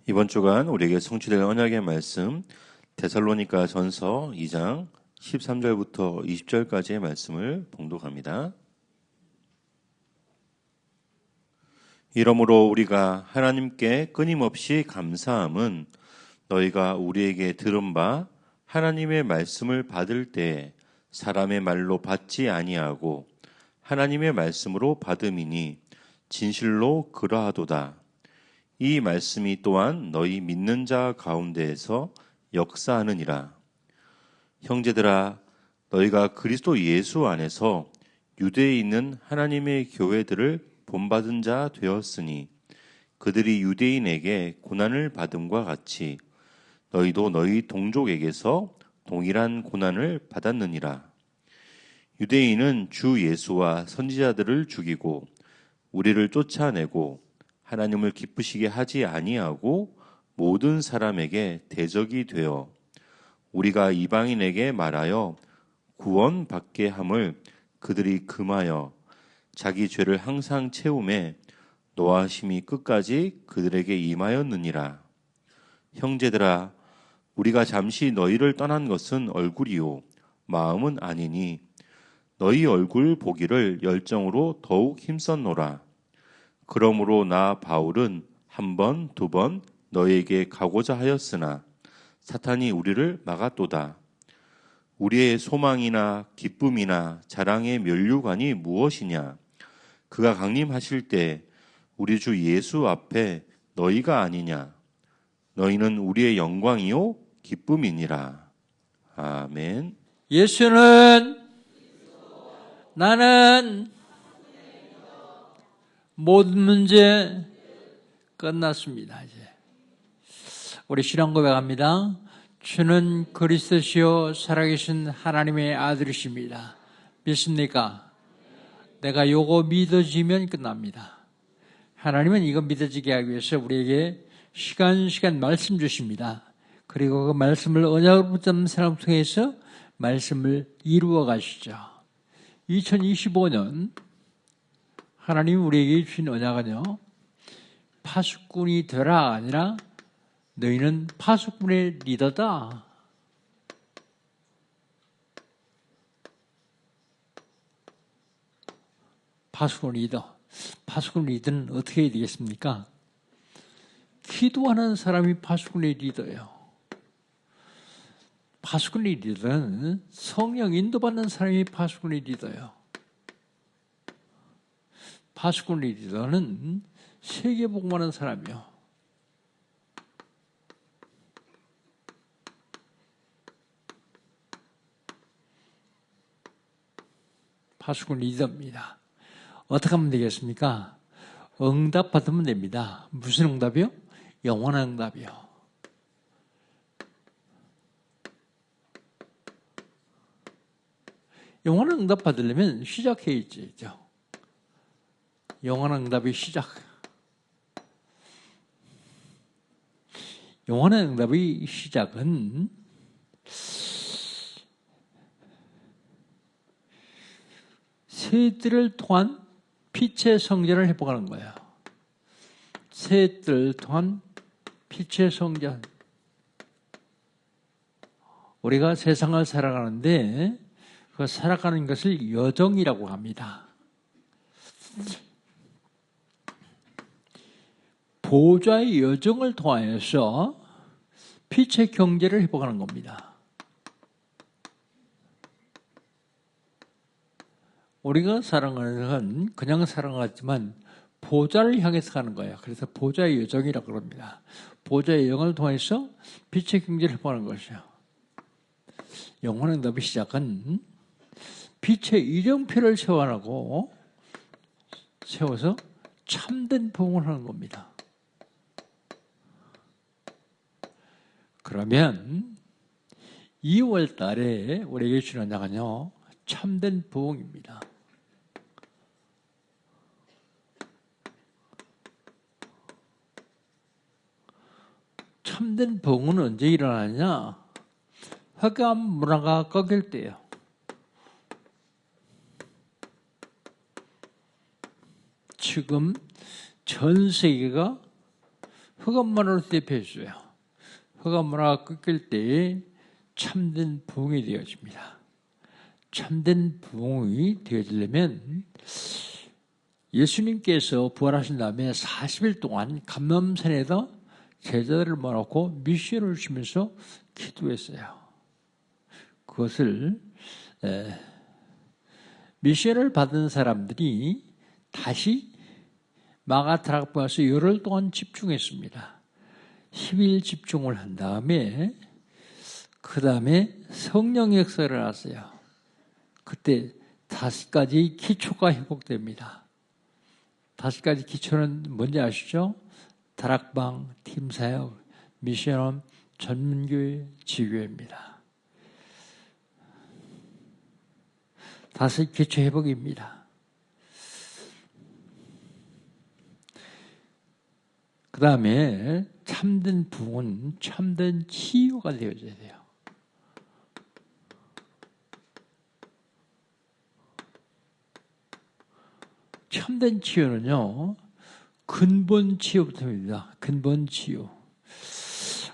이번 주간 우리에게 성취될 언약의 말씀 데살로니가 전서 2장 13절부터 20절까지의 말씀을 봉독합니다. 이러므로 우리가 하나님께 끊임없이 감사함은 너희가 우리에게 들은 바 하나님의 말씀을 받을 때 사람의 말로 받지 아니하고 하나님의 말씀으로 받음이니 진실로 그러하도다. 이 말씀이 또한 너희 믿는 자 가운데에서 역사하느니라. 형제들아, 너희가 그리스도 예수 안에서 유대에 있는 하나님의 교회들을 본받은 자 되었으니 그들이 유대인에게 고난을 받음과 같이 너희도 너희 동족에게서 동일한 고난을 받았느니라. 유대인은 주 예수와 선지자들을 죽이고 우리를 쫓아내고 하나님을 기쁘시게 하지 아니하고 모든 사람에게 대적이 되어 우리가 이방인에게 말하여 구원받게 함을 그들이 금하여 자기 죄를 항상 채우매 노하심이 끝까지 그들에게 임하였느니라. 형제들아, 우리가 잠시 너희를 떠난 것은 얼굴이요 마음은 아니니 너희 얼굴 보기를 열정으로 더욱 힘썼노라. 그러므로 나 바울은 한 번, 두 번 너희에게 가고자 하였으나 사탄이 우리를 막았도다. 우리의 소망이나 기쁨이나 자랑의 면류관이 무엇이냐? 그가 강림하실 때 우리 주 예수 앞에 너희가 아니냐? 너희는 우리의 영광이요 기쁨이니라. 아멘. 예수는 나는 모든 문제 끝났습니다. 이제 우리 신앙 고백합니다. 주는 그리스도시요 살아계신 하나님의 아들이십니다. 믿습니까? 내가 요거 믿어지면 끝납니다. 하나님은 이거 믿어지게 하기 위해서 우리에게 시간 말씀 주십니다. 그리고 그 말씀을 언약으로 붙잡는 사람 통해서 말씀을 이루어 가시죠. 2025년 하나님이 우리에게 주신 언약은요, 파수꾼이 되라 아니라 너희는 파수꾼의 리더다. 파수꾼 리더. 파수꾼 리더는 어떻게 해야 되겠습니까? 기도하는 사람이 파수꾼의 리더예요. 파수꾼의 리더는 성령 인도받는 사람이 파수꾼의 리더예요. 파수꾼 리더는 세계복음하는 사람이요. 파수꾼 리더입니다. 어떻게 하면 되겠습니까? 응답 받으면 됩니다. 무슨 응답이요? 영원한 응답이요. 영원한 응답 받으려면 시작해야죠. 영원한 응답의 시작. 영원한 응답의 시작은 새들을 통한 빛의 성전을 회복하는 거예요. 새들 통한 빛의 성전. 우리가 세상을 살아가는데 그 살아가는 것을 여정이라고 합니다. 보좌의 여정을 통하여서 빛의 경제를 회복하는 겁니다. 우리가 살아가는 건 그냥 살아가지만 보좌를 향해서 가는 거예요. 그래서 보좌의 여정이라고 그럽니다. 보좌의 여정을 통해서 빛의 경제를 회복하는 것이요. 영원한 응답의 시작은 빛의 이정표를 세워서 참된 복음을 하는 겁니다. 그러면 2월 달에 우리에게 주는 언약은요, 참된 부흥입니다. 참된 부흥은 언제 일어나냐? 흑암 문화가 꺾일 때예요. 지금 전 세계가 흑암문화로 대표해 주세요. 흑암문화가 꺾일 때 참된 부흥이 되어집니다. 참된 부흥이 되어지려면 예수님께서 부활하신 다음에 40일 동안 감람산에다 제자들을 모아놓고 미션을 주시면서 기도했어요. 그것을 미션을 받은 사람들이 다시 마가다락방에 와서 열흘 동안 집중했습니다. 10일 집중을 한 다음에 그 다음에 성령의 역사가 일어났어요. 그때 5가지 기초가 회복됩니다. 5가지 기초는 뭔지 아시죠? 다락방, 팀사역, 미션홈, 전문교회, 지교회입니다. 5 기초 회복입니다. 그 다음에 참된 부흥은 참된 치유가 되어져야 돼요. 참된 치유는요, 근본 치유부터입니다. 근본 치유.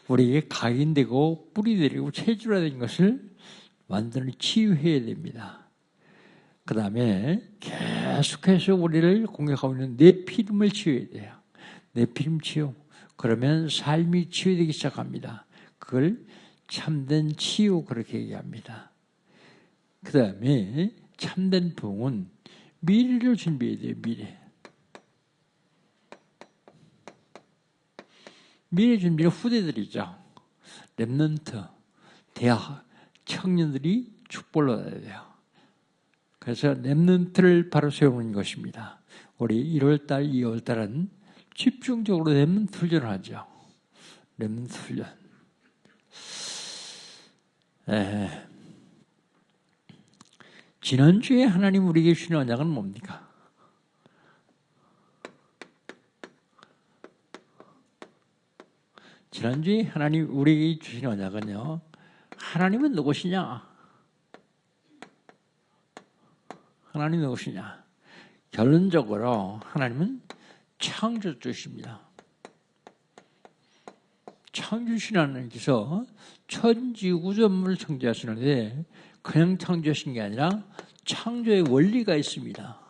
우리에게 각인되고 뿌리내리고 체질화된 것을 완전히 치유해야 됩니다. 그 다음에 계속해서 우리를 공격하고 있는 네피림을 치유해야 돼요. 네피림 치유. 그러면 삶이 치유되기 시작합니다. 그걸 참된 치유 그렇게 얘기합니다. 그 다음에 참된 부흥은 미래를 준비해야 돼요. 미래 준비는 후대들이죠. 랩런트, 대학, 청년들이 축복을 얻어야 돼요. 그래서 랩런트를 바로 세우는 것입니다. 우리 1월달, 2월달은 집중적으로 랩런트 훈련을 하죠. 랩런트 훈련. 지난주에 하나님 우리에게 주신 언약은 뭡니까? 지난주에 하나님 우리에게 주신 언약은요, 하나님은 누구시냐? 하나님 누구시냐? 결론적으로 하나님은 창조주십니다. 창조주신 하나님께서 천지우주만물을 창조하시는데 그냥 창조하신 게 아니라 창조의 원리가 있습니다.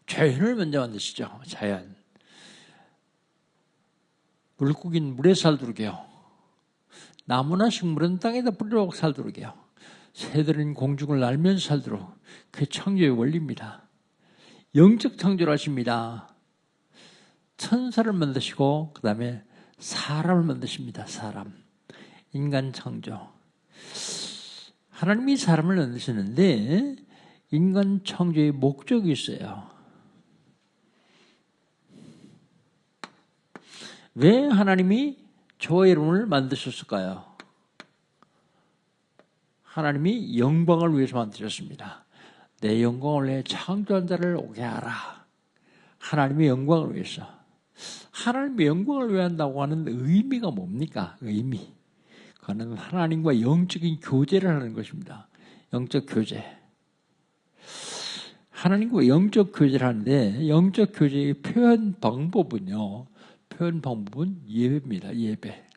자연을 먼저 만드시죠. 자연. 물고기는 물에 살도록 해요. 나무나 식물은 땅에다 뿌리로 살도록 해요. 새들은 공중을 날면서 살도록. 그게 창조의 원리입니다. 영적 창조를 하십니다. 천사를 만드시고 그 다음에 사람을 만드십니다. 사람. 인간 창조. 하나님이 사람을 만드시는데 인간 창조의 목적이 있어요. 왜 하나님이 저와 여러분을 만드셨을까요? 하나님이 영광을 위해서 만드셨습니다. 내 영광을 내 창조한 자를 오게 하라. 하나님의 영광을 위해서. 하나님의 영광을 위해 한다고 하는 의미가 뭡니까? 의미. 그거는 하나님과 영적인 교제를 하는 것입니다. 영적 교제. 하나님과 영적 교제를 하는데 영적 교제의 표현 방법은요. 표현 방법은 예배입니다. 예배.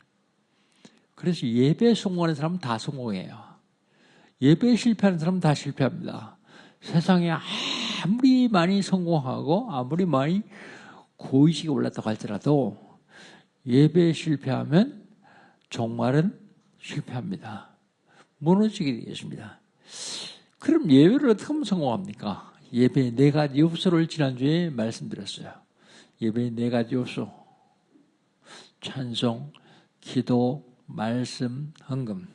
그래서 예배에 성공하는 사람은 다 성공해요. 예배에 실패하는 사람은 다 실패합니다. 세상에 아무리 많이 성공하고 아무리 많이 고의식이 올랐다고 할지라도 예배에 실패하면 종말은 실패합니다. 무너지게 되겠습니다. 그럼 예배를 어떻게 하면 성공합니까? 예배의 4가지 요소를 지난주에 말씀드렸어요. 예배의 4가지 요소. 찬송, 기도, 말씀, 헌금.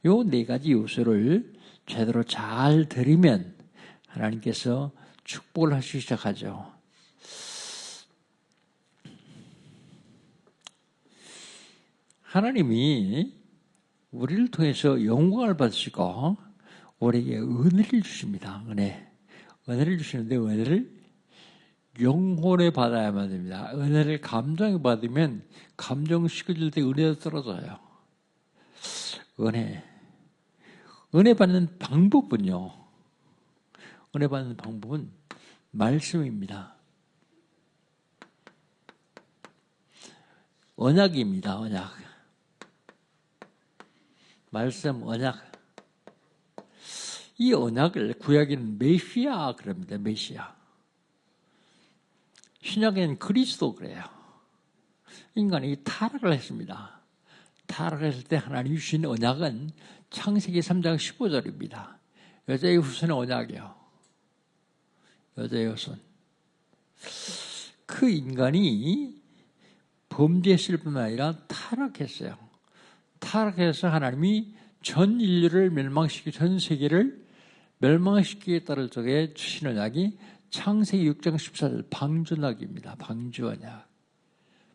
요 4가지 요소를 제대로 잘 드리면 하나님께서 축복을 하시기 시작하죠. 하나님이 우리를 통해서 영광을 받으시고 우리에게 은혜를 주십니다. 은혜를 주시는데 은혜를 영혼에 받아야만 됩니다. 은혜를 감정에 받으면 감정 식어질 때 은혜가 떨어져요. 은혜 받는 방법은요. 은혜 받는 방법은 말씀입니다. 언약입니다. 언약. 말씀, 언약. 이 언약을 구약에는 메시아 그럽니다. 메시아. 신약에는 그리스도 그래요. 인간이 타락을 했습니다. 타락했을 때 하나님이 주신 언약은 창세기 3장 15절입니다. 여자의 후손의 언약이요. 여자의 후손. 그 인간이 범죄했을 뿐만 아니라 타락했어요. 타락해서 하나님이 전 인류를 멸망시키고 전 세계를 멸망시키겠다를 적에 주신 언약이 창세기 6장 14절 방주언약입니다. 방주언약.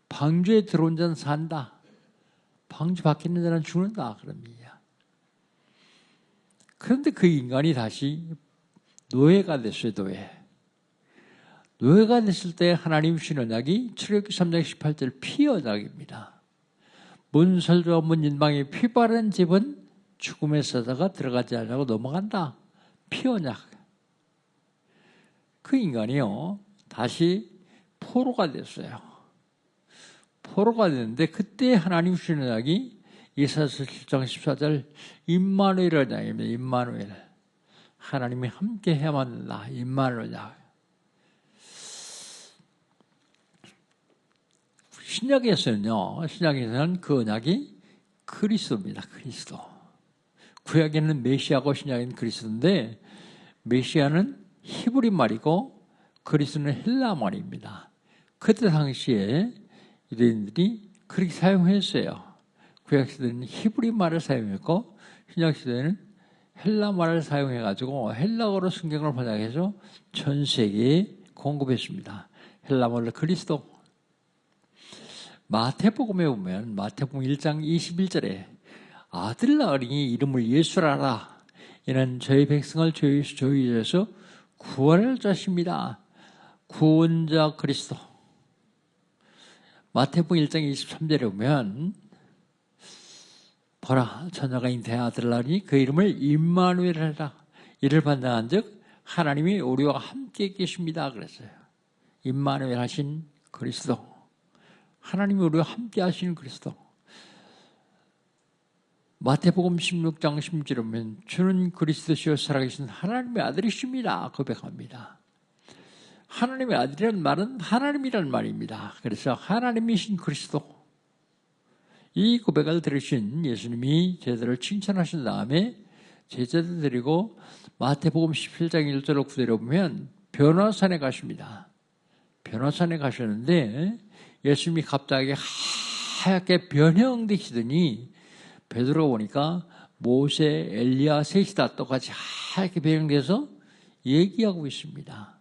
방주에 들어온 자는 산다. 방주 밖에 있는 자는 죽는다. 그럽니다. 그런데 그 인간이 다시 노예가 됐어요. 노예가 됐을 때 하나님 주신 언약이 출애굽기 3장 18절 피 언약입니다. 문설주와 문인방에 피 바른 집은 죽음의 사자가 들어가지 않으려고 넘어간다. 피 언약. 그 인간이요 다시 포로가 됐어요. 포로가 됐는데 그때 하나님 주신 언약이 이사야서 7장 14절 임마누엘 언약입니다. 임마누엘. 하나님이 함께 해야만 된다. 임마누엘 언약. 신약에서는 그 언약이 그리스도입니다. 그리스도. 구약에는 메시아고 신약에는 그리스도인데 메시아는 히브리 말이고 그리스도는 헬라 말입니다. 그때 당시에 유대인들이 그렇게 사용했어요. 구약 시대는 히브리 말을 사용했고 신약 시대는 헬라 말을 사용해가지고 헬라어로 성경을 번역해서 전 세계에 공급했습니다. 헬라 말로 그리스도. 마태복음에 보면 마태복음 1장 21절에 아들 낳으니 이름을 예수라 하라. 이는 저희 백성을 저희에서 구원할 자십니다. 구원자 그리스도. 마태복음 1장 23절에 보면 보라 처녀가 잉태해 아들을 낳으니 그 이름을 임마누엘 하라. 이를 반장한 즉 하나님이 우리와 함께 계십니다. 그랬어요. 임마누엘 하신 그리스도. 하나님이 우리와 함께 하시는 그리스도. 마태복음 16장 16절에 보면 주는 그리스도시요 살아계신 하나님의 아들이십니다. 고백합니다. 하나님의 아들이라는 말은 하나님이라는 말입니다. 그래서 하나님이신 그리스도. 이 고백을 들으신 예수님이 제자를 칭찬하신 다음에 제자들 데리고 마태복음 17장 1절로 9절에 보면 변화산에 가십니다. 변화산에 가셨는데 예수님이 갑자기 하얗게 변형되시더니 베드로가 보니까 모세, 엘리야 셋이 다 똑같이 하얗게 변형돼서 얘기하고 있습니다.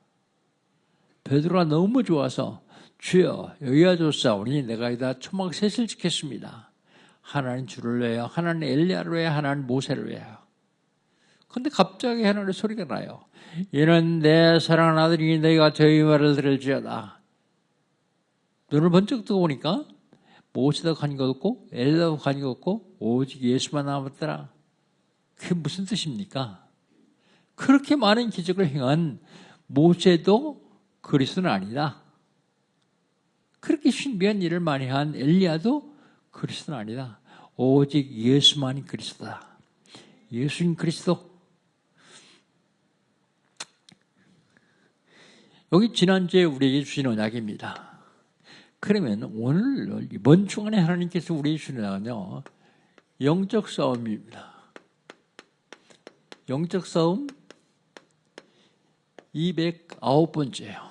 베드로가 너무 좋아서 주여 여기가 좋사오니 내가 이다 초막 셋을 지켰습니다. 하나는 주를 위하여, 하나는 엘리야를 위하여, 하나는 모세를 위하여. 그런데 갑자기 하나님의 소리가 나요. 이는 내 사랑하는 아들이니 너희가 저희 말을 들을지어다. 눈을 번쩍 뜨고 보니까 모세도 가진 것 없고 엘리야도 가진 것 없고 오직 예수만 남았더라. 그게 무슨 뜻입니까? 그렇게 많은 기적을 행한 모세도 그리스도는 아니다. 그렇게 신비한 일을 많이 한 엘리야도 그리스도는 아니다. 오직 예수만이 그리스도다. 예수인 그리스도. 여기 지난주에 우리에게 주신 언약입니다. 그러면 오늘 이번 주간에 하나님께서 우리에게 주신 언약은요, 영적 싸움입니다. 영적 싸움 209번째예요.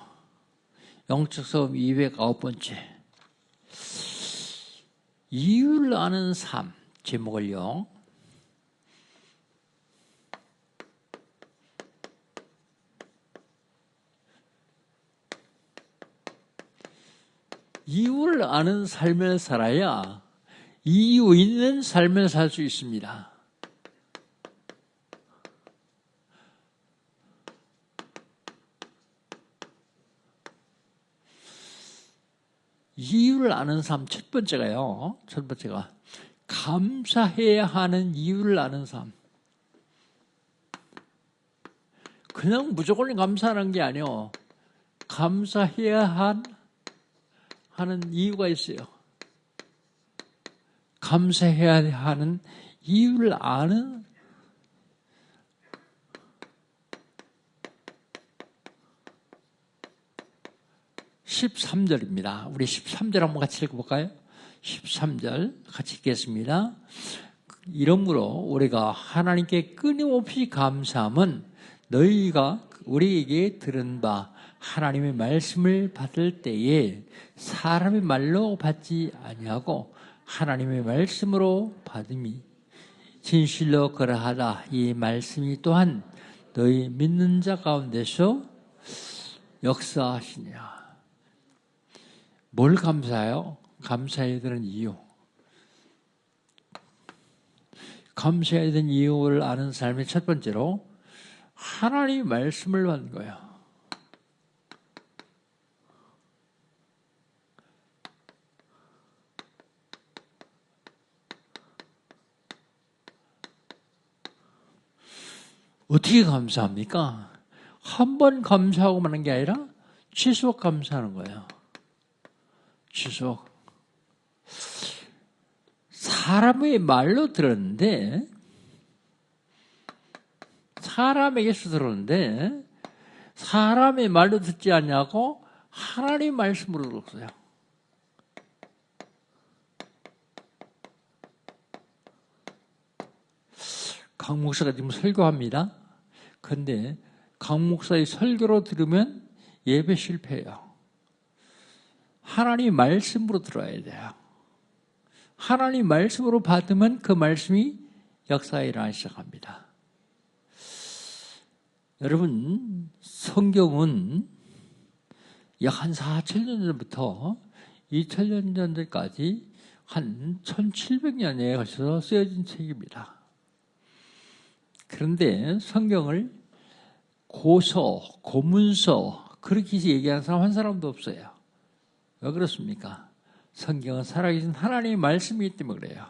영적 싸움 209번째. 이유를 아는 삶 제목을요. 이유를 아는 삶을 살아야 이유 있는 삶을 살 수 있습니다. 이유를 아는 삶 첫 번째가요. 첫 번째가 감사해야 하는 이유를 아는 삶. 그냥 무조건 감사하는 게 아니에요. 감사해야 하는 이유가 있어요. 감사해야 하는 이유를 아는 13절입니다. 우리 13절 한번 같이 읽어볼까요? 13절 같이 읽겠습니다. 이러므로 우리가 하나님께 끊임없이 감사함은 너희가 우리에게 들은 바 하나님의 말씀을 받을 때에 사람의 말로 받지 아니하고 하나님의 말씀으로 받음이 진실로 그러하다. 이 말씀이 또한 너희 믿는 자 가운데서 역사하시니라. 뭘 감사해요? 감사해야 되는 이유. 감사해야 되는 이유를 아는 삶의 첫 번째로 하나님의 말씀을 받는 거예요. 어떻게 감사합니까? 한 번 감사하고 마는 게 아니라 지속 감사하는 거예요. 지속. 사람의 말로 들었는데, 사람에게서 들었는데, 사람의 말로 듣지 않냐고 하나님의 말씀으로 들었어요. 강 목사가 지금 설교합니다. 근데 강 목사의 설교로 들으면 예배 실패해요. 하나님 말씀으로 들어야 돼요. 하나님 말씀으로 받으면 그 말씀이 역사에 일어나기 시작합니다. 여러분, 성경은 약 한 4,000년 전부터 2,000년 전까지 한 1,700년에 걸쳐서 쓰여진 책입니다. 그런데 성경을 고서, 고문서 그렇게 얘기하는 사람 한 사람도 없어요. 왜 그렇습니까? 성경은 살아계신 하나님의 말씀이기 때문에 그래요.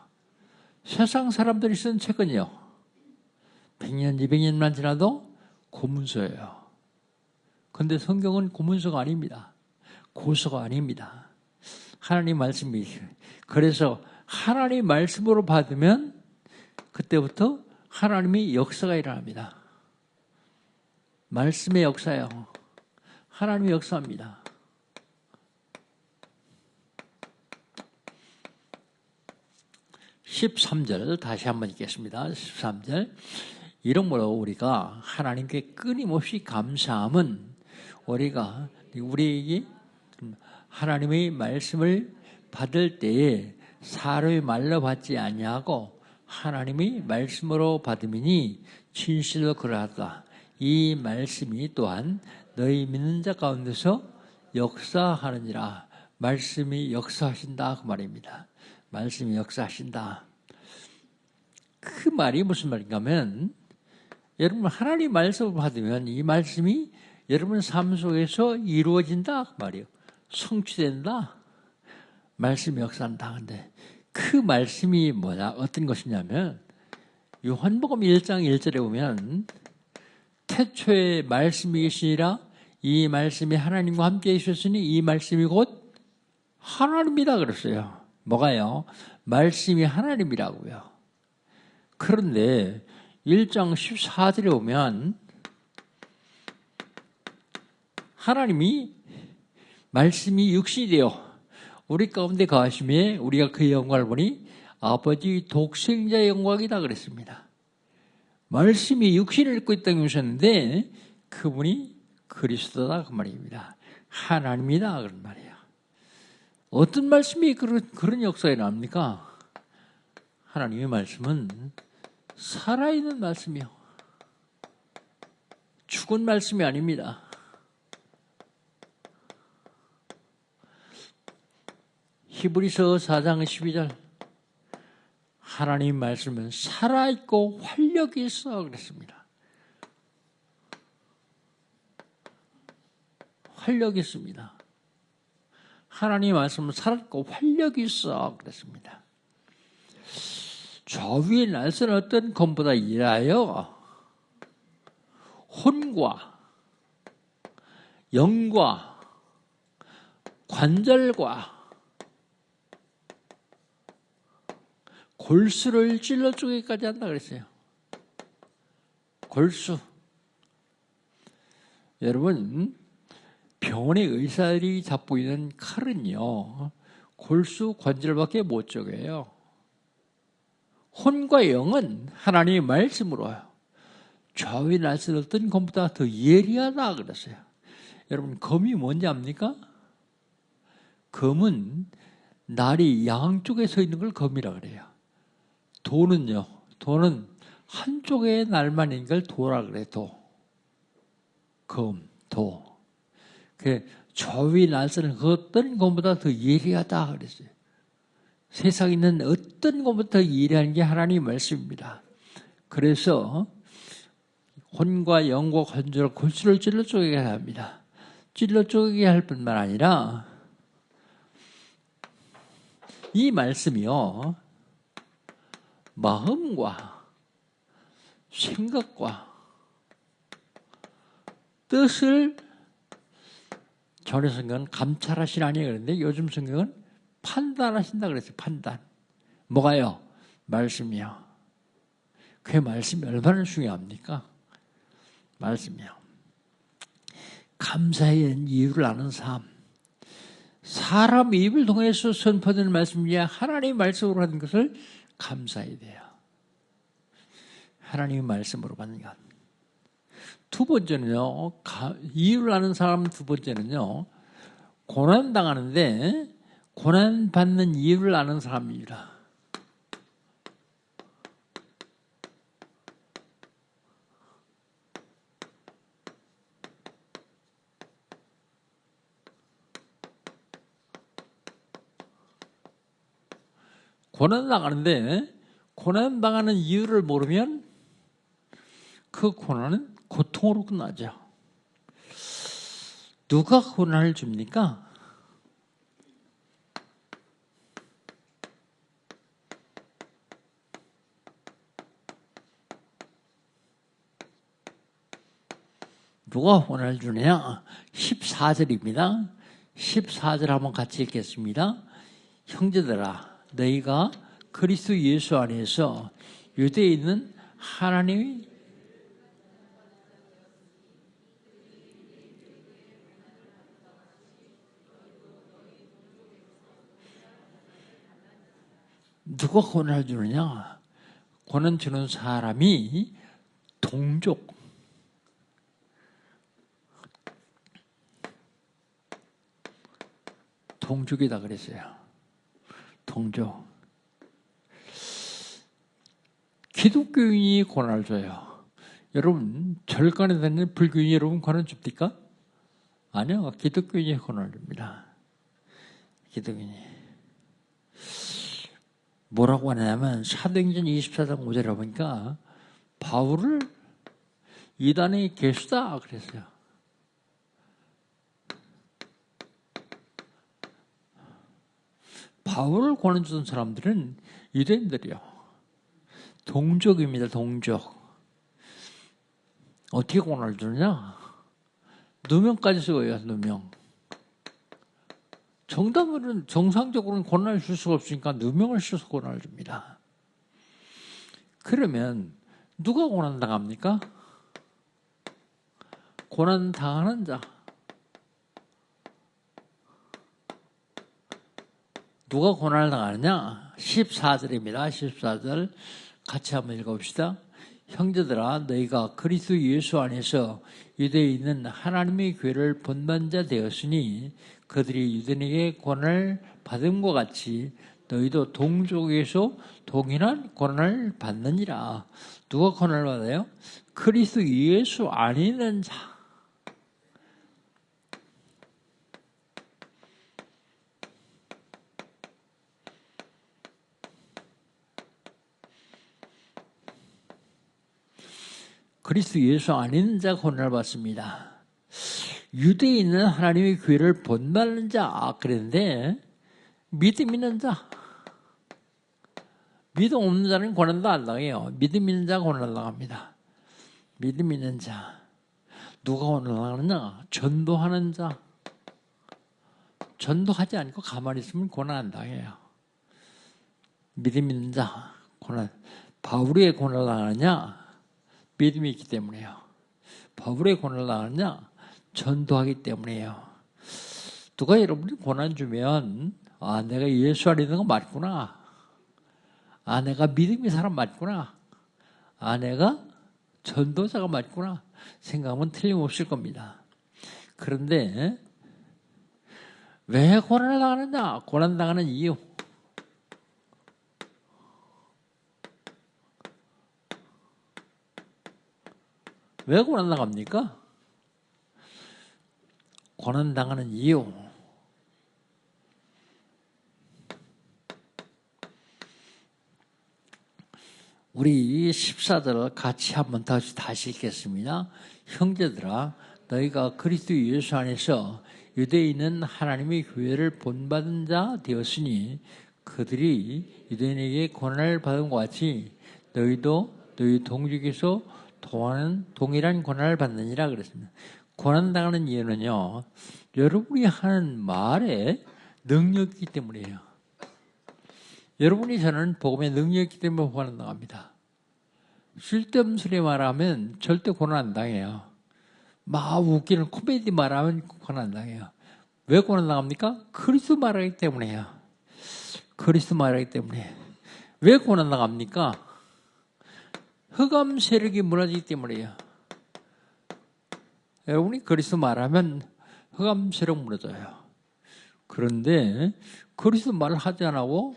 세상 사람들이 쓴 책은요, 100년, 200년만 지나도 고문서예요. 그런데 성경은 고문서가 아닙니다. 고서가 아닙니다. 하나님 말씀이. 그래서 하나님 말씀으로 받으면 그때부터 하나님의 역사가 일어납니다. 말씀의 역사요. 하나님의 역사입니다. 13절 다시 한번 읽겠습니다. 13절. 이러므로 우리가 하나님께 끊임없이 감사함은 우리가 우리에게 하나님의 말씀을 받을 때에 사람의 말로 받지 아니하고 하나님의 말씀으로 받음이니 진실로 그러하다. 이 말씀이 또한 너희 믿는 자 가운데서 역사하느니라. 말씀이 역사하신다 그 말입니다. 말씀이 역사하신다. 그 말이 무슨 말인가 하면 여러분 하나님 말씀을 받으면 이 말씀이 여러분 삶 속에서 이루어진다 그 말이에요. 성취된다. 말씀이 역사한다. 근데 그 말씀이 뭐냐 어떤 것이냐면 요한복음 1장 1절에 보면 태초에 말씀이 계시니라 이 말씀이 하나님과 함께 있었으니 이 말씀이 곧 하나님이다 그랬어요. 뭐가요? 말씀이 하나님이라고요. 그런데 1장 14절에 보면 하나님이 말씀이 육신이 되어 우리 가운데 거하심에 우리가 그의 영광을 보니 아버지 독생자의 영광이다 그랬습니다. 말씀이 육신을 입고 이 땅에 오셨는데 그분이 그리스도다 그 말입니다. 하나님이다 그런 말이에요. 어떤 말씀이 그런 역사에 나옵니까? 하나님의 말씀은 살아있는 말씀이요. 죽은 말씀이 아닙니다. 히브리서 4장 12절 하나님 말씀은 살아있고 활력이 있어 그랬습니다. 활력이 있습니다. 하나님 말씀은 살아있고 활력이 있어 그랬습니다. 저 위에 날선 어떤 검보다 일하여 혼과 영과 관절과 골수를 찔러 쪼개기까지 한다 그랬어요. 골수. 여러분, 병원의 의사들이 잡고 있는 칼은요, 골수 관절밖에 못 쪼개요. 혼과 영은 하나님의 말씀으로요. 좌위 날선 어떤 검보다 더 예리하다 그랬어요. 여러분, 검이 뭔지 압니까? 검은 날이 양쪽에 서 있는 걸 검이라 그래요. 도는요, 도는 한쪽에 날만 있는 걸 도라 그래, 도. 검, 도. 그 좌위 날선은 그 어떤 검보다 더 예리하다 그랬어요. 세상에 있는 어떤 것보다 더 예리한 게 하나님의 말씀입니다. 그래서 혼과 영과 관절, 골수를 찔러 쪼개게 합니다. 찔러 쪼개게 할 뿐만 아니라 이 말씀이요, 마음과 생각과 뜻을 전에 성경은 감찰하시라니 그랬는데 요즘 성경은 판단하신다 그랬어요. 판단. 뭐가요? 말씀이요. 그 말씀이 얼마나 중요합니까? 말씀이요. 감사의 이유를 아는 삶. 사람 입을 통해서 선포되는 말씀이 하나님의 말씀으로 하는 것을 감사해야 돼요. 하나님의 말씀으로 받는 것. 두 번째는요, 이유를 아는 사람 두 번째는요, 고난당하는데 고난받는 이유를 아는 사람입니다. 고난당하는데 고난당하는 이유를 모르면 그 고난은 고통으로 끝나죠. 누가 고난을 줍니까? 누가 고난을 주느냐? 14절입니다. 14절 한번 같이 읽겠습니다. 형제들아, 너희가 그리스도 예수 안에서 유대에 있는 하나님의 누가 고난을 주느냐? 고난 주는 사람이 동족이다 그랬어요. 동족. 기독교인이 고난을 줘요. 여러분, 절간에 다니는 불교인이 여러분 고난 줍니까? 아니요. 기독교인이 고난을 줍니다. 기독교인이. 뭐라고 하냐면 사도행전 24장 5절에 보니까 바울을 이단의 개수다 그랬어요. 바울을 고난 주던 사람들은 유대인들이요. 동족입니다. 동족. 어떻게 고난을 주느냐? 누명까지 쓰고요. 누명. 정상적으로는 고난을 줄 수가 없으니까 누명을 써서 고난을 줍니다. 그러면 누가 고난 당합니까? 고난 당하는 자. 누가 고난을 당하느냐? 14절입니다. 14절 같이 한번 읽어봅시다. 형제들아, 너희가 그리스도 예수 안에서 유대에 있는 하나님의 교회를 본받는 자 되었으니 그들이 유대인에게 고난을 받음과 같이 너희도 동족에서 동일한 고난을 받느니라. 누가 고난을 받아요? 그리스도 예수 안에 있는 자. 그리스도 예수 안에 있는 자가 고난을 받습니다. 유대에 있는 하나님의 교회를 본받는 자 그랬는데 믿음 있는 자, 믿음 없는 자는 고난도 안 당해요. 믿음 있는 자가 고난을 당합니다. 믿음 있는 자. 누가 고난을 당하느냐? 전도하는 자, 전도하지 않고 가만히 있으면 고난 안 당해요. 믿음 있는 자, 고난. 바울이 왜 고난을 당하느냐? 믿음이 있기 때문에요. 바울이 왜 고난을 당하느냐? 전도하기 때문에요. 누가 여러분이 고난 주면 아, 내가 예수 안에 있는 거 맞구나. 아, 내가 믿음의 사람 맞구나. 아, 내가 전도자가 맞구나. 생각하면 틀림없을 겁니다. 그런데 왜 고난을 당하느냐? 고난 당하는 이유. 왜 고난 당합니까? 고난 당하는 이유. 우리 14절 같이 한번 다시 읽겠습니다. 형제들아, 너희가 그리스도 예수 안에서 유대인은 하나님의 교회를 본받은 자 되었으니 그들이 유대인에게 고난을 받은 것 같이 너희도 너희 동족에서 동일한 고난을 받느니라 그랬습니다. 고난당하는 이유는요, 여러분이 하는 말에 능력이 있기 때문이에요. 여러분이 저는 복음의 능력이 있기 때문에 고난당합니다. 쓸데없는 소리 말하면 절대 고난 안 당해요. 막 웃기는 코미디 말하면 고난 안 당해요. 왜 고난 당합니까? 그리스도 말하기 때문에요. 그리스도 말하기 때문에. 왜 고난 당합니까? 흑암 세력이 무너지기 때문이에요. 여러분이 그리스도 말하면 흑암 세력 무너져요. 그런데 그리스도 말을 하지 않고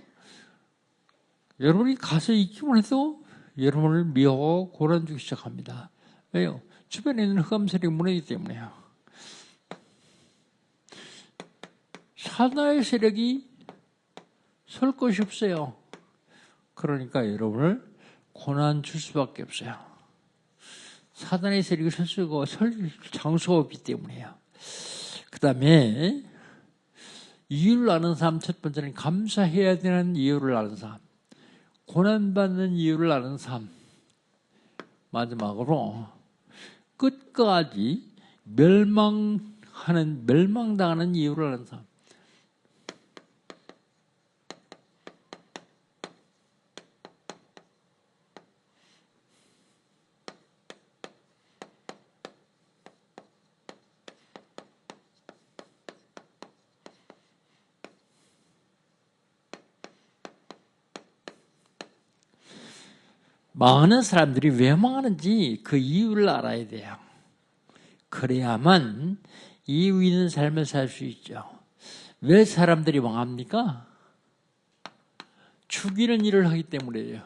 여러분이 가서 있기만 해도 여러분을 미워하고 고난 주기 시작합니다. 왜요? 주변에 있는 흑암 세력이 무너지기 때문에요. 사단의 세력이 설 곳이 없어요. 그러니까 여러분을 고난 줄 수밖에 없어요. 사단의 세력이 설 장소가 없기 때문에요. 그 다음에 이유를 아는 사람, 첫 번째는 감사해야 되는 이유를 아는 사람, 고난받는 이유를 아는 사람, 마지막으로 끝까지 멸망당하는 이유를 아는 사람. 많은 사람들이 왜 망하는지 그 이유를 알아야 돼요. 그래야만 이유 있는 삶을 살 수 있죠. 왜 사람들이 망합니까? 죽이는 일을 하기 때문이에요.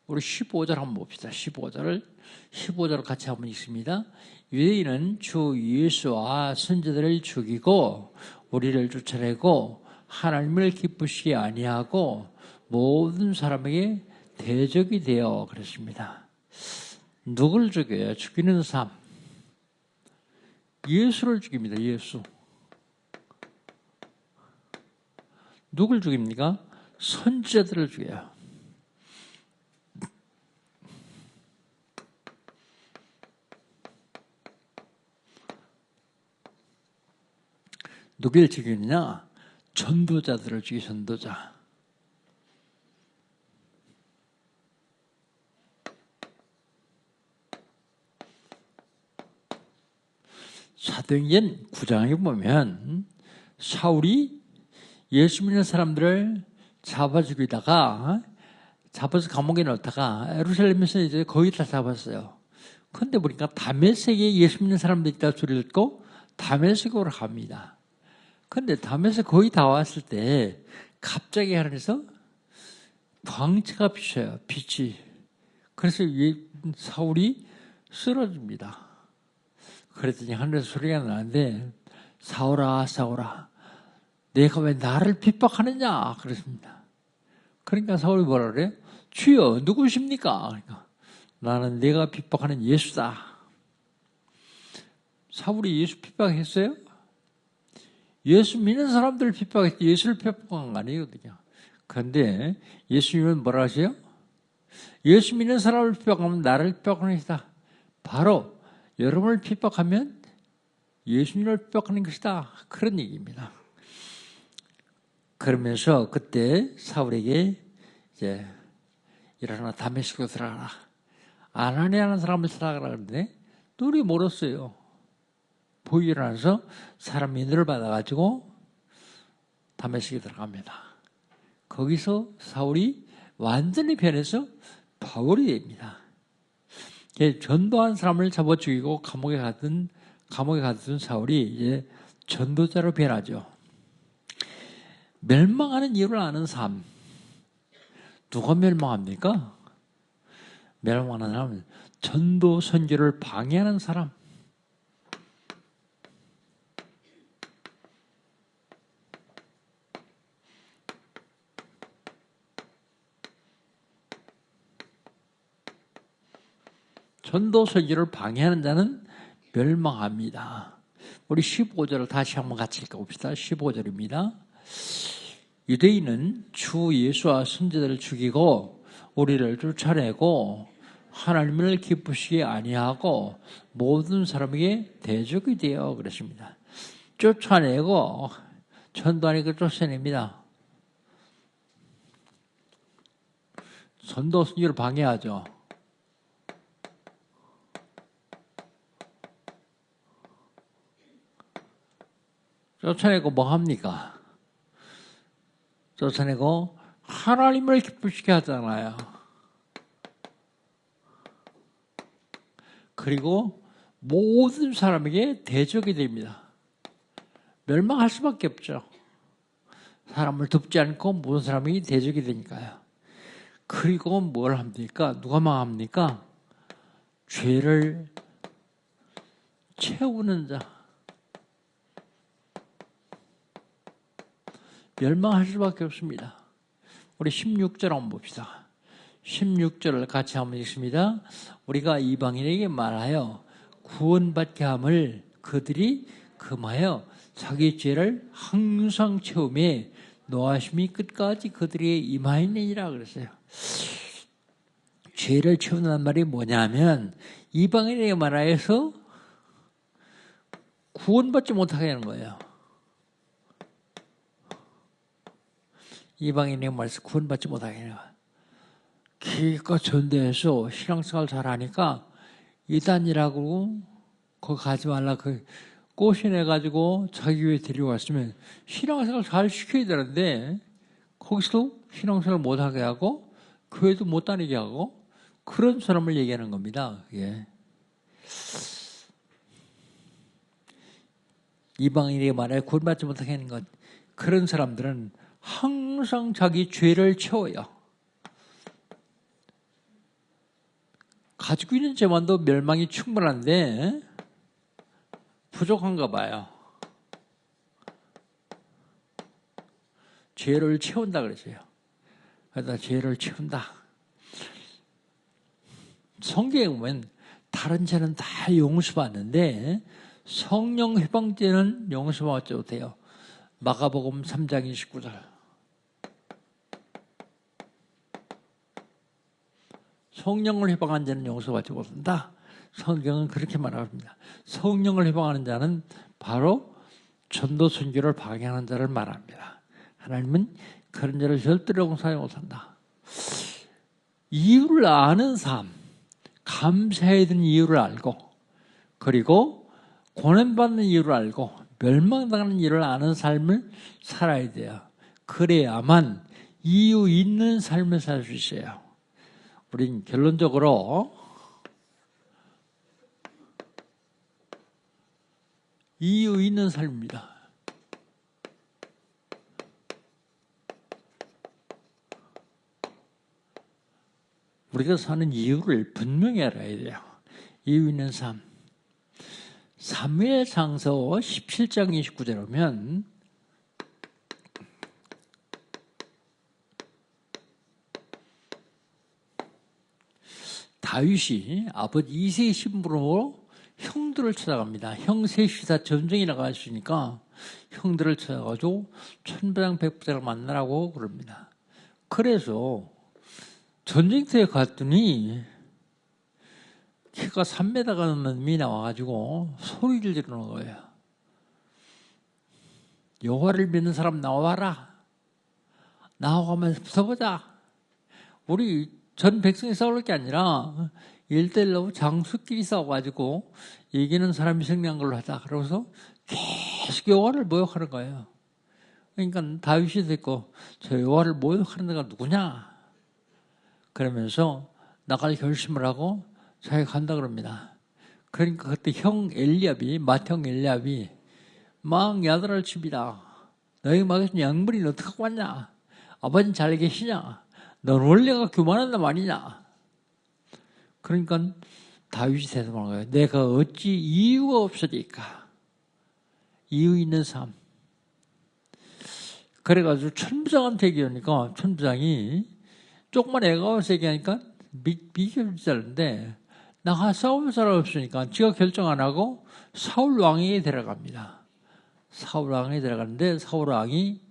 우리 15절 한번 봅시다. 15절 같이 한번 읽습니다. 유대인은 주 예수와 선지자들을 죽이고 우리를 쫓아내고 하나님을 기쁘시게 아니하고 모든 사람에게 대적이 되어 그랬습니다. 누굴 죽여요? 죽이는 삶. 예수를 죽입니다. 예수. 누굴 죽입니까? 선지자들을 죽여요. 누굴 죽이느냐? 전도자들을 죽이 전도자. 사도행전 9장에 보면 사울이 예수 믿는 사람들을 잡아 죽이다가 잡아서 감옥에 넣다가 예루살렘에서 이제 거의 다 잡았어요. 그런데 보니까 다메섹에 예수 믿는 사람들이 있다 소리를 듣고 다메섹으로 갑니다. 그런데 다메섹 거의 다 왔을 때 갑자기 하늘에서 광채가 비쳐요. 빛이. 그래서 사울이 쓰러집니다. 그랬더니 하늘에서 소리가 나는데 사울아 사울아 내가 왜 나를 핍박하느냐 그랬습니다. 그러니까 사울이 뭐라 그래요? 주여 누구십니까? 그러니까 나는 내가 핍박하는 예수다. 사울이 예수 핍박했어요? 예수 믿는 사람들을 핍박했지 예수를 핍박한 거 아니거든요. 그런데 예수님은 뭐라 하세요? 예수 믿는 사람을 핍박하면 나를 핍박하는 것이다. 바로 여러분을 핍박하면 예수님을 뼈가는 것이다. 그런 얘기입니다. 그러면서 그때 사울에게 이제 일어나 다메섹으로 들어가라. 아나니아라는 사람을 찾아가라 그러는데 눈이 멀었어요. 보이 일어나서 사람 인도를 받아가지고 다메섹에 들어갑니다. 거기서 사울이 완전히 변해서 바울이 됩니다. 전도한 사람을 잡아 죽이고 감옥에 가둔 사울이 이제 전도자로 변하죠. 멸망하는 이유를 아는 삶. 누가 멸망합니까? 멸망하는 사람은 전도 선교를 방해하는 사람. 전도 선교를 방해하는 자는 멸망합니다. 우리 15절을 다시 한번 같이 읽어봅시다. 15절입니다. 유대인은 주 예수와 선지자를 죽이고 우리를 쫓아내고 하나님을 기쁘시게 아니하고 모든 사람에게 대적이 되어 그랬습니다. 쫓아내고 전도하니까 쫓아냅니다. 전도 선교를 방해하죠. 쫓아내고 뭐 합니까? 쫓아내고 하나님을 기쁘시게 하잖아요. 그리고 모든 사람에게 대적이 됩니다. 멸망할 수밖에 없죠. 사람을 돕지 않고 모든 사람이 대적이 되니까요. 그리고 뭘 합니까? 누가 망합니까? 죄를 채우는 자. 멸망할 수밖에 없습니다. 우리 16절 한번 봅시다. 16절을 같이 한번 읽습니다. 우리가 이방인에게 말하여 구원받게 함을 그들이 금하여 자기 죄를 항상 채우며 노하심이 끝까지 그들에게 임하였느니라 그랬어요. 죄를 채운다는 말이 뭐냐면 이방인에게 말하여서 구원받지 못하게 하는 거예요. 이방인에게 말해서 구원받지 못하게 하는 거예요. 기껏 전도해서 신앙생활 잘하니까 이단이라고 거기 가지 말라 그 꼬셔내가지고 자기 교회 데려왔으면 신앙생활 잘 시켜야 되는데 거기서도 신앙생활 못하게 하고 교회도 못 다니게 하고 그런 사람을 얘기하는 겁니다. 예. 이방인에게 말하여 구원받지 못하게 하는 것, 그런 사람들은 항상 자기 죄를 채워요. 가지고 있는 죄만도 멸망이 충분한데 부족한가 봐요. 죄를 채운다 그랬어요. 그러다 죄를 채운다. 성경에 보면 다른 죄는 다 용서받는데 성령 해방죄는 용서받지 못해요. 마가복음 3장 29절. 성령을 해방한 자는 용서받지 못한다. 성경은 그렇게 말합니다. 성령을 해방하는 자는 바로 전도 선교를 방해하는 자를 말합니다. 하나님은 그런 자를 절대로 용서하지 못한다. 이유를 아는 삶, 감사해야 되는 이유를 알고, 그리고 고난받는 이유를 알고 멸망당하는 이유를 아는 삶을 살아야 돼요. 그래야만 이유 있는 삶을 살 수 있어요. 우린 결론적으로 이유 있는 삶입니다. 우리가 사는 이유를 분명히 알아야 돼요. 이유 있는 삶. 사무엘상서 17장 29절 보면 다윗이 아버지 이새의 신부로 형들을 찾아갑니다. 형 셋이 다 전쟁에 나가시니까 형들을 찾아가지고 천부장 백부장을 만나라고 그럽니다. 그래서 전쟁터에 갔더니 키가 3m가 넘는 놈이 나와가지고 소리를 지르는 거예요. 여호와를 믿는 사람 나와라. 나하고 한번 써보자. 우리 전 백성이 싸울 게 아니라 1대1로 장수끼리 싸워가지고 이기는 사람이 승리한 걸로 하자. 그러고서 계속 여호와를 모욕하는 거예요. 그러니까 다윗이 듣고 저 여호와를 모욕하는 데가 누구냐? 그러면서 나갈 결심을 하고 자기가 간다 그럽니다. 그러니까 그때 형 엘리압이, 맏형 엘리압이 막 야단을 칩니다. 너희 막에서 양분이 어떻게 갖고 왔냐? 아버지는 잘 계시냐? 넌 원래가 교만한단 말이냐? 그러니까 다윗이 대답하는 거예요. 내가 어찌 이유가 없으리까? 이유 있는 삶. 그래가지고 천부장한테 얘기하니까 천부장이 조금만 애가 와서 얘기하니까 비켜주지 않는데 나가 싸울 사람 없으니까 지가 결정 안 하고 사울 왕에게 데려갑니다. 사울 왕에게 데려가는데 사울 왕이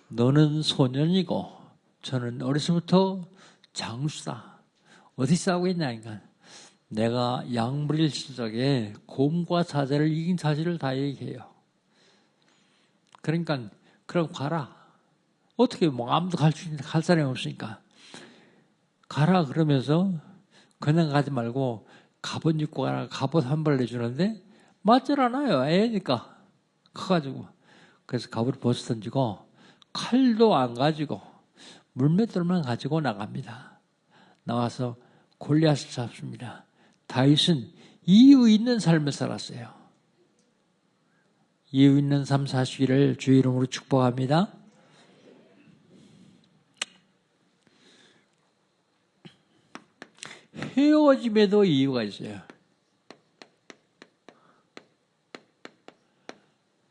너는 소년이고 저는 어려서부터 장수다. 어디 싸우고 있냐니까 내가 양무리를 칠 적에 곰과 사자를 이긴 사실을 다 얘기해요. 그러니까 그럼 가라. 어떻게 뭐 아무도 갈 사람이 없으니까 가라 그러면서 그냥 가지 말고 갑옷 입고 가라. 갑옷 한 벌 내주는데 맞질 않아요. 애니까 커가지고. 그래서 갑옷을 벗어 던지고 칼도 안 가지고 물맷돌만 가지고 나갑니다. 나와서 골리앗을 잡습니다. 다윗은 이유 있는 삶을 살았어요. 이유 있는 삶 사시기를 주의 이름으로 축복합니다. 헤어짐에도 이유가 있어요.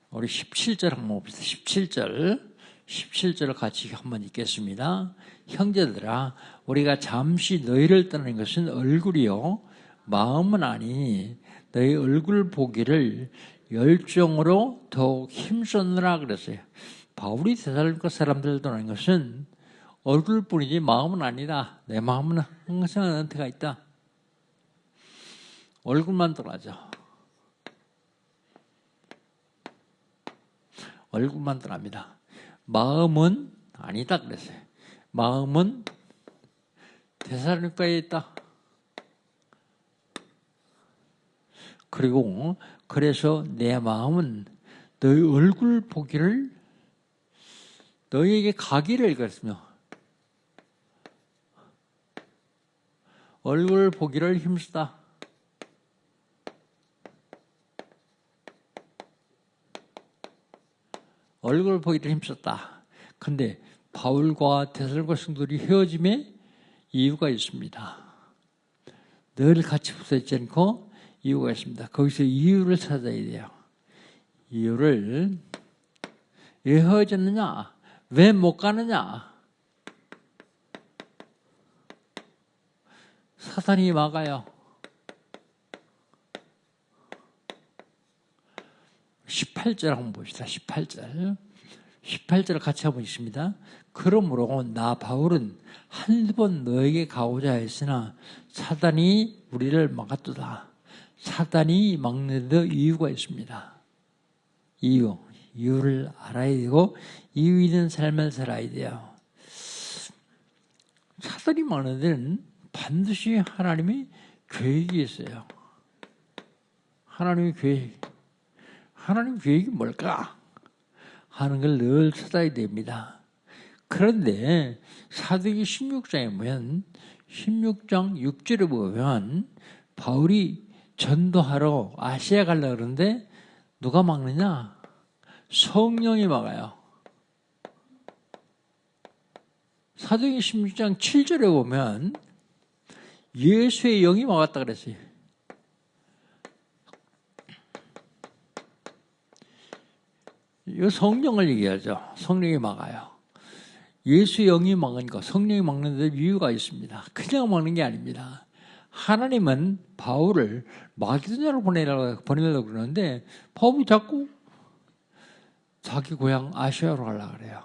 우리 17절 한번 봅시다. 17절을 같이 한번 읽겠습니다. 형제들아 우리가 잠시 너희를 떠나는 것은 얼굴이요 마음은 아니니 너희 얼굴 보기를 열정으로 더욱 힘썼느라 그랬어요. 바울이 데살로니가 사람들을 떠나는 것은 얼굴뿐이지 마음은 아니다. 내 마음은 항상 너한테가 있다. 얼굴만 떠나죠. 얼굴만 떠납니다. 마음은 아니다 그랬어요. 마음은 데살로니가에 있다. 그리고 그래서 내 마음은 너희 얼굴 보기를 너희에게 가기를 그랬으며 얼굴 보기를 힘쓰다. 얼굴 보기를 힘썼다. 근데 바울과 데살로니가 성도들이 헤어짐에 이유가 있습니다. 늘 같이 붙어있지 않고 이유가 있습니다. 거기서 이유를 찾아야 돼요. 이유를 왜 헤어졌느냐? 왜 못 가느냐? 사탄이 막아요. 18절 한번 봅시다. 18절 같이 한번 있습니다. 그러므로 나 바울은 한두 번 너에게 가고자 했으나 사단이 우리를 막았도다. 사단이 막는 데 이유가 있습니다. 이유를 알아야 되고 이유 있는 삶을 살아야 돼요. 사단이 막는 데는 반드시 하나님의 계획이 있어요. 하나님 계획이 뭘까 하는 걸 늘 찾아야 됩니다. 그런데 사도행전 16장에 보면 16장 6절에 보면 바울이 전도하러 아시아 가려고 그러는데 누가 막느냐? 성령이 막아요. 사도행전 16장 7절에 보면 예수의 영이 막았다 그랬어요. 이거 성령을 얘기하죠. 성령이 막아요. 예수의 영이 막은 거, 성령이 막는 데 이유가 있습니다. 그냥 막는 게 아닙니다. 하나님은 바울을 마게도냐로 보내려고 그러는데 바울이 자꾸 자기 고향 아시아로 가려고 그래요.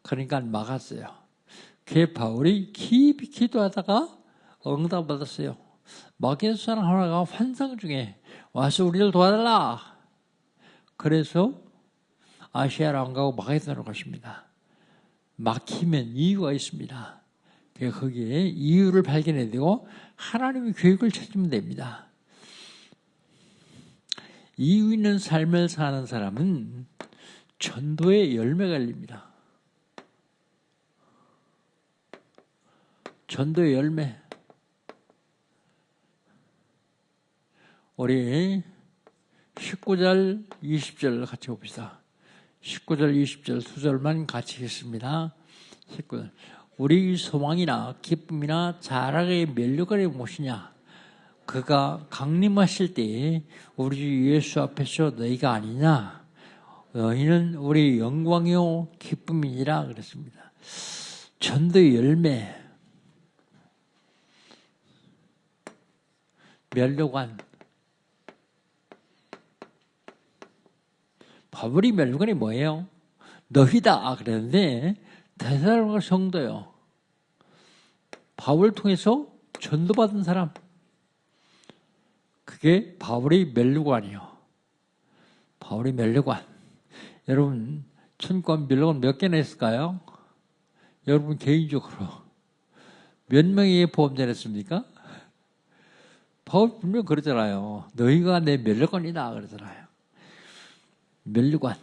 그러니까 막았어요. 그 바울이 깊이 기도하다가 응답받았어요. 마게도 사람 하나가 환상 중에 와서 우리를 도와달라. 그래서 아시아로 안 가고 마게도나로 가십니다. 막히면 이유가 있습니다. 거기에 이유를 발견해야 되고 하나님의 교육을 찾으면 됩니다. 이유 있는 삶을 사는 사람은 전도의 열매가 열립니다. 전도의 열매. 우리 19절, 20절 같이 봅시다. 19절, 20절 두 절만 같이 읽습니다. 19절. 우리 소망이나 기쁨이나 자랑의 면류관이 무엇이냐? 그가 강림하실 때 우리 주 예수 앞에서 너희가 아니냐? 너희는 우리 영광이요 기쁨이니라 그랬습니다. 전도의 열매. 면류관. 바울이 면류관이 뭐예요? 너희다 그랬는데 데살로니가 성도요. 바울을 통해서 전도받은 사람. 그게 바울의 면류관이요. 바울의 면류관. 여러분 천권 면류관 몇 개나 있을까요? 여러분 개인적으로 몇 명의 보험자 냈습니까? 바울 분명 그러잖아요. 너희가 내 면류관이다 그러잖아요. 면류관.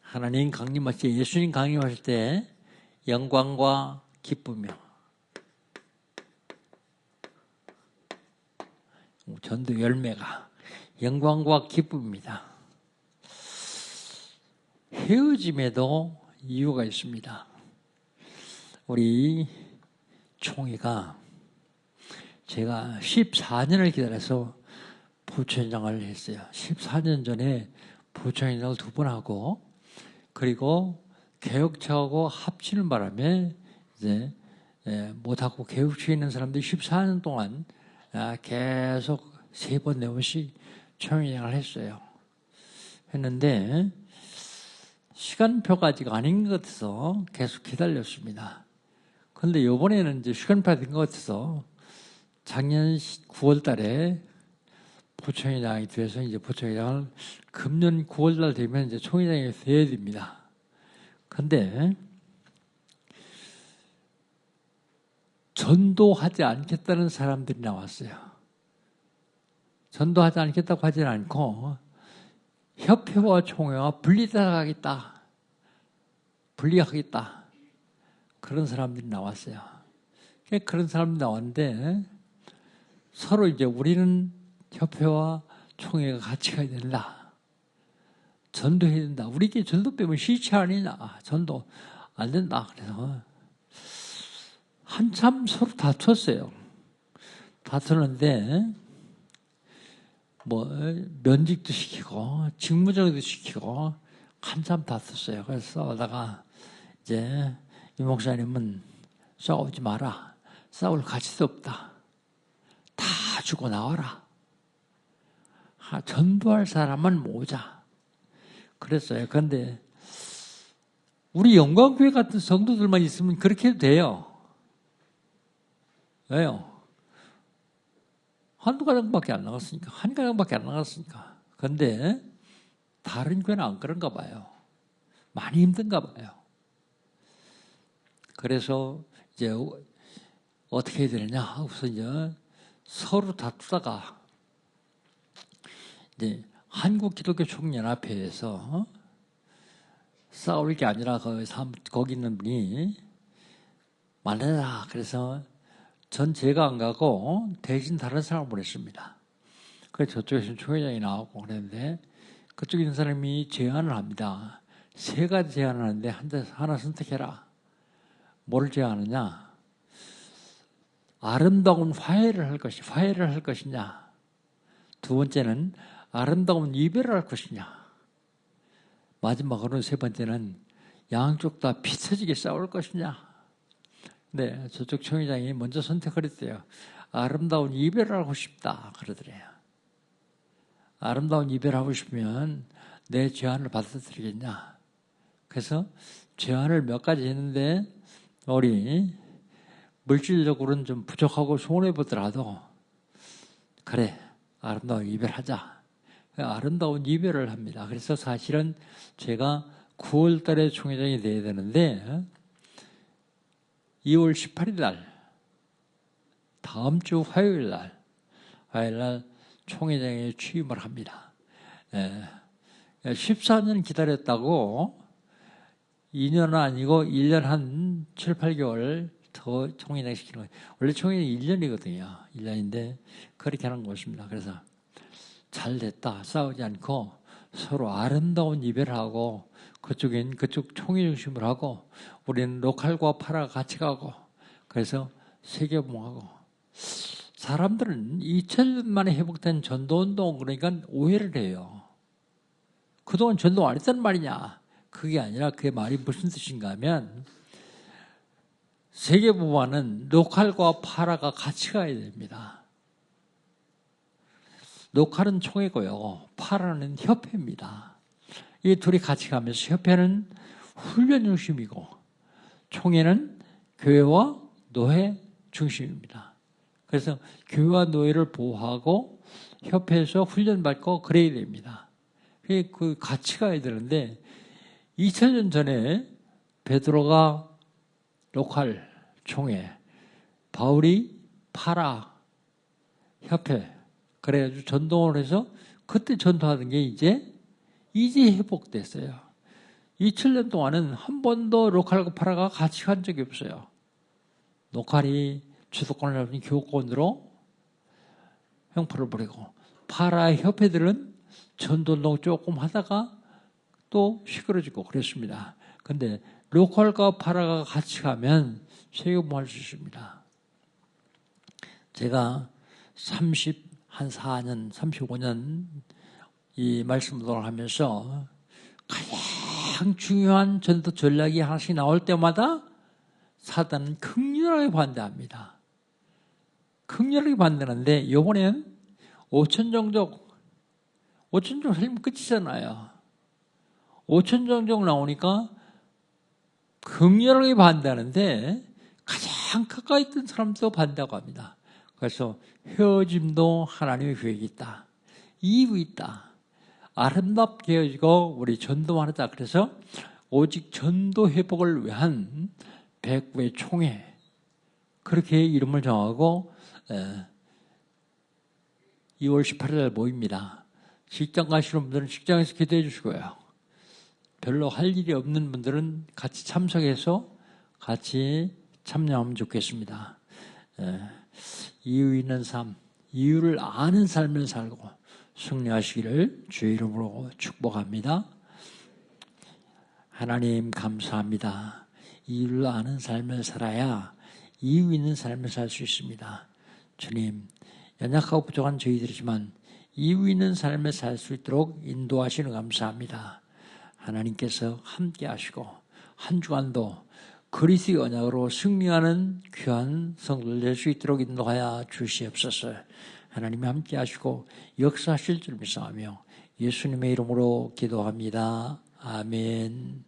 하나님 강림하실 때, 예수님 강림하실 때 영광과 기쁨이요. 전도 열매가 영광과 기쁨입니다. 헤어짐에도 이유가 있습니다. 우리 총회가 제가 14년을 기다려서 부총회장을 했어요. 14년 전에 부총회장을 2번 하고 그리고 개혁처하고 합치는 바람에 이제 못하고 개혁처에 있는 사람들이 14년 동안 계속 3번, 4번씩 총회장을 했어요. 했는데 시간표가 아직 아닌 것 같아서 계속 기다렸습니다. 그런데 이번에는 이제 시간표가 된 것 같아서 작년 9월 달에 부총회장이 돼서 이제 부총회장을 금년 9월 달 되면 이제 총회장이 돼야 됩니다. 그런데 전도하지 않겠다는 사람들이 나왔어요. 전도하지 않겠다고 하지는 않고 협회와 총회와 분리하겠다. 분리하겠다. 그런 사람들이 나왔어요. 그런 사람들이 나왔는데 서로 이제 우리는 협회와 총회가 같이 가야 된다. 전도해야 된다. 우리끼리 전도 빼면 시체 아니냐. 전도 안 된다. 그래서 한참 서로 다퉜어요. 다투는데 뭐 면직도 시키고 직무정지도 시키고 한참 다퉜어요. 그래서 싸우다가 이제 이 목사님은 싸우지 마라. 싸울 가치도 없다. 다 주고 나와라. 전도할 사람은 모자. 그랬어요. 그런데 우리 영광교회 같은 성도들만 있으면 그렇게 해도 돼요. 왜요? 한두 가정밖에 안 나갔으니까. 한 가정밖에 안 나갔으니까. 그런데 다른 교회는 안 그런가 봐요. 많이 힘든가 봐요. 그래서 이제 어떻게 해야 되느냐. 우선 이제 서로 다투다가 이제 한국기독교총연합회에서 싸울 게 아니라 거기 있는 분이 말해라. 그래서 전 제가 안 가고 대신 다른 사람을 보냈습니다. 그래서 저쪽에서 총회장이 나오고 그랬는데 그쪽에 있는 사람이 제안을 합니다. 3가지 제안을 하는데 하나 선택해라. 뭘 제안하느냐? 아름다운 화해를 할 것이냐? 두 번째는 아름다운 이별을 할 것이냐? 마지막으로 3번째는 양쪽 다 피 터지게 싸울 것이냐? 네, 저쪽 총회장이 먼저 선택을 했대요. 아름다운 이별을 하고 싶다 그러더래요. 아름다운 이별하고 싶으면 내 제안을 받아들이겠냐? 그래서 제안을 몇 가지 했는데 우리 물질적으로는 좀 부족하고 손해보더라도 그래, 아름다운 이별하자. 아름다운 이별을 합니다. 그래서 사실은 제가 9월 달에 총회장이 돼야 되는데 2월 18일 날 다음 주 화요일 날 총회장에 취임을 합니다. 14년 기다렸다고 2년은 아니고 1년 한 7, 8개월 더 총회장 시키는 거예요. 원래 총회장이 1년이거든요. 1년인데 그렇게 하는 것입니다. 그래서 잘 됐다. 싸우지 않고 서로 아름다운 이별을 하고 그쪽엔 그쪽 총회 중심으로 하고 우리는 로컬과 파라가 같이 가고 그래서 세계봉하고 사람들은 2000년 만에 회복된 전도운동 그러니까 오해를 해요. 그동안 전도 안 했단 말이냐. 그게 아니라 그 말이 무슨 뜻인가 하면 세계보화는 로컬과 파라가 같이 가야 됩니다. 로컬은 총회고요. 파라는 협회입니다. 이 둘이 같이 가면서 협회는 훈련 중심이고 총회는 교회와 노회 중심입니다. 그래서 교회와 노회를 보호하고 협회에서 훈련받고 그래야 됩니다. 그 같이 가야 되는데 2000년 전에 베드로가 로컬 총회, 바울이 파라 협회 그래가지고 전도를 해서 그때 전도하던 게 이제 회복됐어요. 2000년 동안은 한 번도 로컬과 파라가 같이 간 적이 없어요. 로컬이 주도권을 잡은 교권으로 형포를 부리고 파라 협회들은 전도운동 조금 하다가 또 시끄러지고 그랬습니다. 근데 로컬과 파라가 같이 가면 세계봉할 수 있습니다. 제가 34년, 35년 이 말씀을 하면서 가장 중요한 전도 전략이 하나씩 나올 때마다 사단은 극렬하게 반대합니다. 극렬하게 반대하는데 이번엔 5천정족 살면 끝이잖아요. 5천정족 나오니까 극렬하게 반대하는데 가장 가까이 있던 사람도 반대하고 합니다. 그래서 헤어짐도 하나님의 계획이 있다. 이유 있다. 아름답게 헤어지고 우리 전도만 하자. 그래서 오직 전도 회복을 위한 백부의 총회 그렇게 이름을 정하고 2월 18일 날 모입니다. 직장 가시는 분들은 직장에서 기도해 주시고요. 별로 할 일이 없는 분들은 같이 참석해서 같이 참여하면 좋겠습니다. 이유 있는 삶, 이유를 아는 삶을 살고 승리하시기를 주의 이름으로 축복합니다. 하나님 감사합니다. 이유를 아는 삶을 살아야 이유 있는 삶을 살 수 있습니다. 주님, 연약하고 부족한 저희들이지만 이유 있는 삶을 살 수 있도록 인도하시는 감사합니다. 하나님께서 함께 하시고 한 주간도 그리스도의 언약으로 승리하는 귀한 성도들 될 수 있도록 인도하여 주시옵소서. 하나님이 함께 하시고 역사하실 줄 믿사오며 예수님의 이름으로 기도합니다. 아멘.